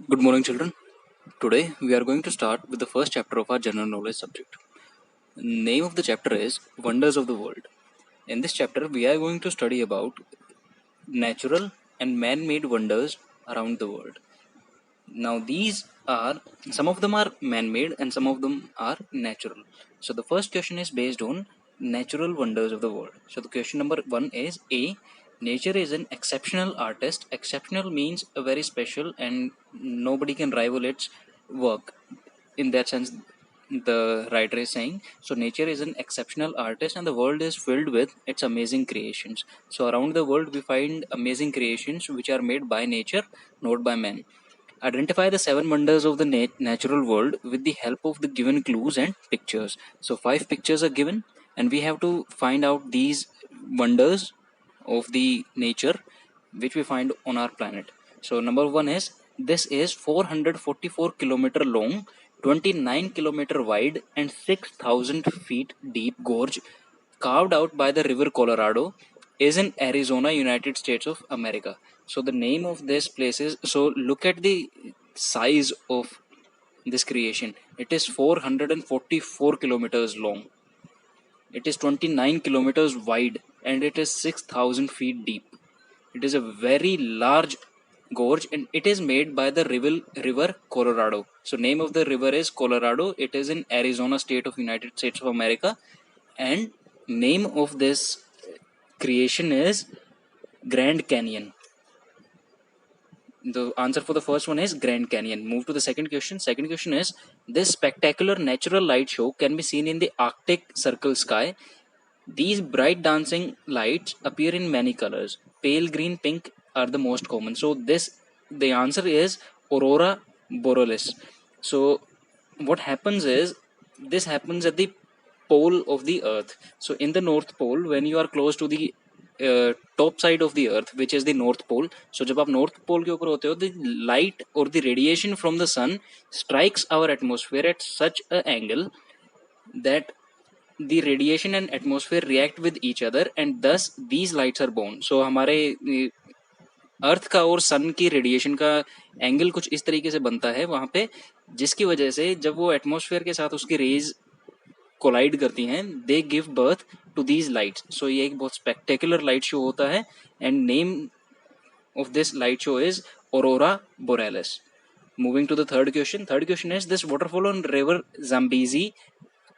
Good morning, children. Today we are going to start with the first chapter of our general knowledge subject. Name of the chapter is Wonders of the World. In this chapter, we are going to study about natural and man-made wonders around the world. Now, these are some of them are man-made and some of them are natural. So, the first question is based on natural wonders of the world. So, the question number one is A. Nature is an exceptional artist. Exceptional means a very special and nobody can rival its work. In that sense, the writer is saying, so nature is an exceptional artist and the world is filled with its amazing creations. So around the world we find amazing creations which are made by nature, not by man. Identify the seven wonders of the natural world with the help of the given clues and pictures. So five pictures are given and we have to find out these wonders of the nature which we find on our planet. So number one is, this is 444-kilometer long, 29-kilometer wide and 6,000 feet deep gorge carved out by the river Colorado is in Arizona, United States of America. So the name of this place is, so look at the size of this creation. It is 444 kilometers long. It is 29 kilometers wide and it is 6,000 feet deep. It is a very large gorge and it is made by the river Colorado. So name of the river is Colorado. It is in Arizona state of United States of America, and name of this creation is Grand Canyon. The answer for the first one is Grand Canyon. Move to the second question. Second question is, this spectacular natural light show can be seen in the Arctic Circle sky. These bright dancing lights appear in many colors. Pale green, pink are the most common. So the answer is Aurora Borealis. So what happens is, this happens at the pole of the earth. So in the north pole, when you are close to the top side of the earth, which is the north pole, so जब आप north pole के ऊपर होते हो, the light or the radiation from the sun strikes our atmosphere at such an angle that the radiation and atmosphere react with each other and thus these lights are born. So हमारे अर्थ का और सन की radiation का angle कुछ इस तरीके से बनता है वहां पे, जिसकी वजह से जब वो एटमॉस्फेयर के साथ उसकी रेज कोलाइड करती हैं, they give birth to these lights. So ये एक बहुत स्पेक्टेकुलर लाइट शो होता है and name of this light show is Aurora Borealis. Moving to the third question. Third question is, this waterfall on river Zambezi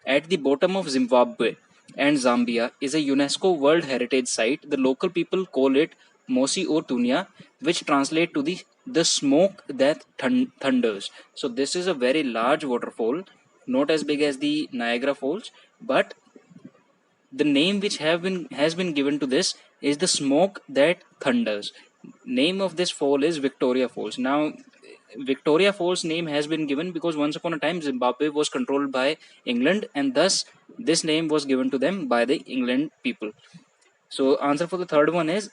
at the bottom of Zimbabwe and Zambia is a UNESCO World Heritage Site. The local people call it Mosi or Tunya, which translate to the smoke that thunders. So this is a very large waterfall, not as big as the Niagara Falls, but the name which has been given to this is the smoke that thunders. Name of this fall is Victoria Falls. Now, Victoria Falls name has been given because once upon a time Zimbabwe was controlled by England and thus this name was given to them by the England people. So answer for the third one is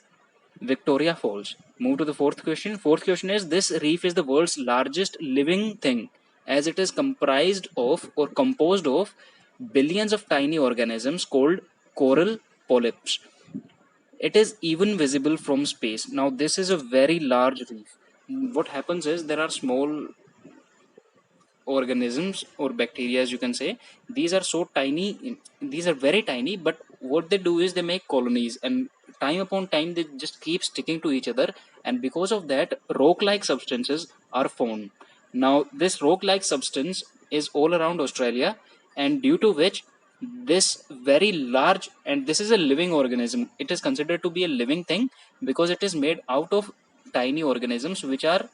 Victoria Falls. Move to the fourth question. Fourth question is, this reef is the world's largest living thing as it is comprised of or composed of billions of tiny organisms called coral polyps. It is even visible from space. Now this is a very large reef. What happens is, there are small organisms or bacteria, as you can say. These are so tiny, these are very tiny, but what they do is they make colonies and time upon time they just keep sticking to each other, and because of that rock like substances are formed. Now this rock like substance is all around Australia, and due to which this very large, and this is a living organism, it is considered to be a living thing because it is made out of tiny organisms which are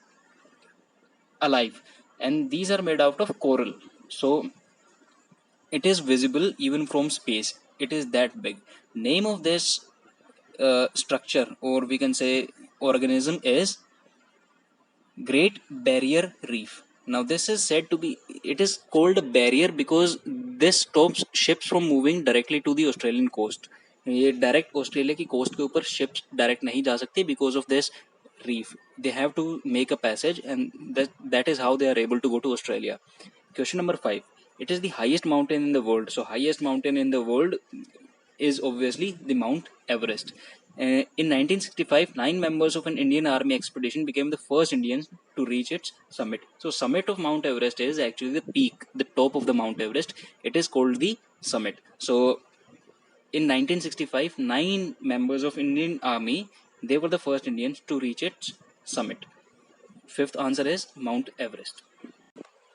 alive, and these are made out of coral. So it is visible even from space. It is that big. Name of this structure, or we can say organism, is Great Barrier Reef. Now this is said to be, it is called a barrier because this stops ships from moving directly to the Australian coast. ये direct Australia की coast के ऊपर ships direct नहीं जा सकती because of this reef. They have to make a passage, and that is how they are able to go to Australia. Question number 5. It is the highest mountain in the world. So highest mountain in the world is obviously the Mount Everest. In 1965, 9 members of an Indian Army expedition became the first Indians to reach its summit. So, summit of Mount Everest is actually the peak, the top of the Mount Everest. It is called the summit. So, in 1965, 9 members of Indian Army, they were the first Indians to reach its summit. Fifth answer is Mount Everest.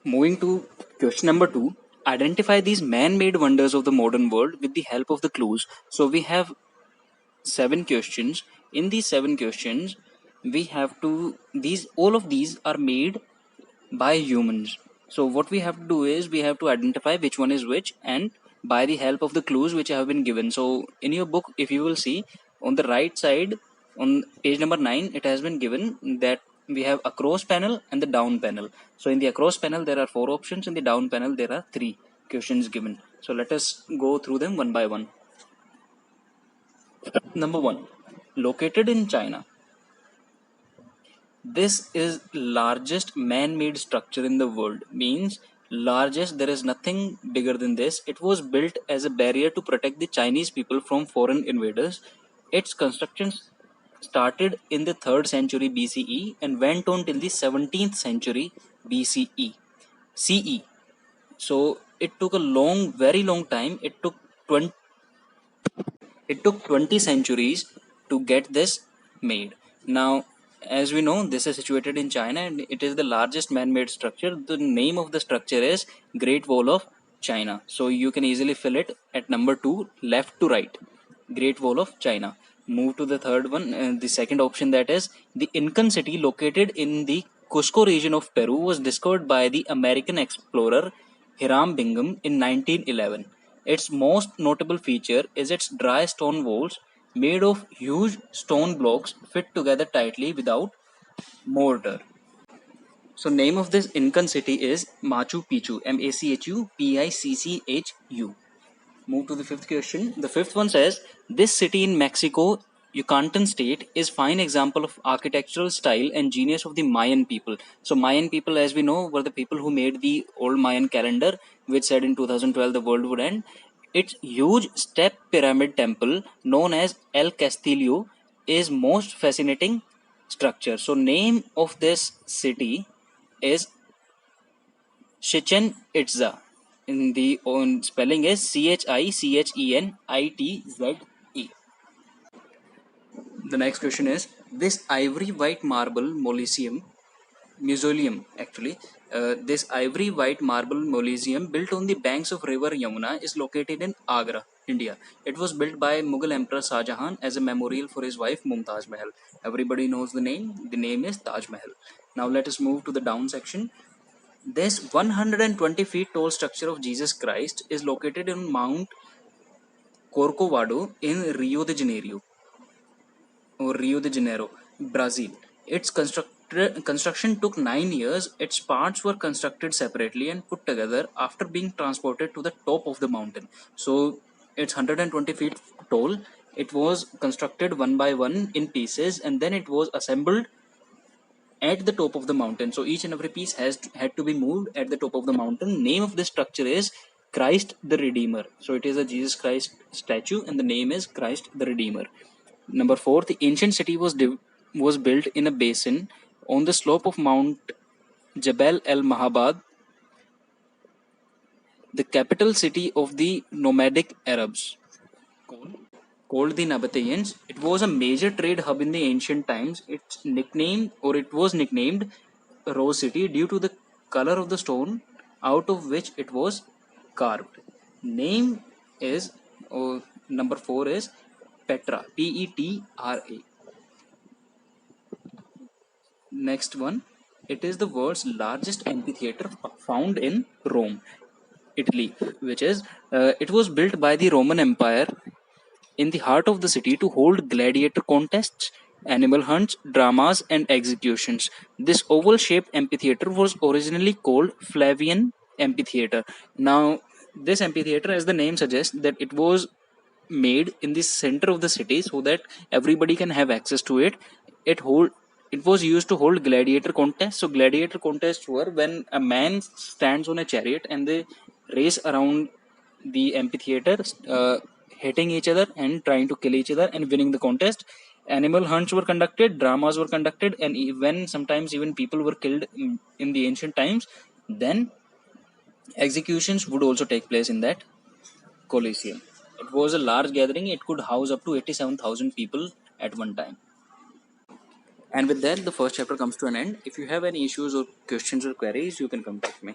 Moving to question number 2, identify these man-made wonders of the modern world with the help of the clues. So we have 7 questions. In these 7 questions, we have to these all of these are made by humans. So what we have to do is we have to identify which one is which, and by the help of the clues which have been given. So in your book, if you will see on the right side on page number 9, it has been given that we have across panel and the down panel. So in the across panel there are 4 options, in the down panel there are 3 questions given. So let us go through them one by one. Number 1, located in China. This is largest man-made structure in the world. Means largest, there is nothing bigger than this. It was built as a barrier to protect the Chinese people from foreign invaders. Its construction started in the 3rd century BCE and went on till the 17th century BCE. CE. So it took a long, very long time. It took 20 centuries to get this made. Now, as we know, this is situated in China and it is the largest man-made structure. The name of the structure is Great Wall of China. So you can easily fill it at number 2, left to right. Great Wall of China. Move to the third one, the second option, that is the Incan city located in the Cusco region of Peru was discovered by the American explorer Hiram Bingham in 1911. Its most notable feature is its dry stone walls made of huge stone blocks fit together tightly without mortar. So name of this Incan city is Machu Picchu, Machu Picchu. Move to the fifth question. The fifth one says, this city in Mexico, Yucatan state, is fine example of architectural style and genius of the Mayan people. So Mayan people, as we know, were the people who made the old Mayan calendar, which said in 2012 the world would end. Its huge step pyramid temple, known as El Castillo, is most fascinating structure. So name of this city is Chichen Itza. In the own spelling is Chichenitze. The next question is, this ivory white marble mausoleum actually, this ivory white marble mausoleum built on the banks of river Yamuna is located in Agra, India. It was built by Mughal Emperor Shah Jahan as a memorial for his wife Mumtaz Mahal. Everybody knows the name. The name is Taj Mahal. Now let us move to the down section. This 120 feet tall structure of Jesus Christ is located in Mount Corcovado in Rio de Janeiro, Brazil. Its construction took 9 years. Its parts were constructed separately and put together after being transported to the top of the mountain. So it's 120 feet tall. It was constructed one by one in pieces and then it was assembled at the top of the mountain. So each and every piece had to be moved at the top of the mountain. Name of this structure is Christ the Redeemer. So it is a Jesus Christ statue and the name is Christ the Redeemer. Number 4, the ancient city was built in a basin on the slope of Mount Jabal el Mahabad, the capital city of the nomadic Arabs called the Nabateans. It was a major trade hub in the ancient times. It was nicknamed Rose City due to the color of the stone out of which it was carved. Name is number 4 is Petra, Petra. Next one, it is the world's largest amphitheater found in Rome, Italy, which is it was built by the Roman Empire in the heart of the city to hold gladiator contests, animal hunts, dramas, and executions. This oval shaped amphitheater was originally called Flavian Amphitheater. Now, this amphitheater, as the name suggests, that it was made in the center of the city so that everybody can have access to it. It was used to hold gladiator contests. So gladiator contests were when a man stands on a chariot and they race around the amphitheater. hitting each other and trying to kill each other and winning the contest. Animal hunts were conducted, dramas were conducted, and even sometimes even people were killed in the ancient times. Then executions would also take place in that Colosseum. It was a large gathering, it could house up to 87,000 people at one time. And with that, the first chapter comes to an end. If you have any issues or questions or queries, you can contact me.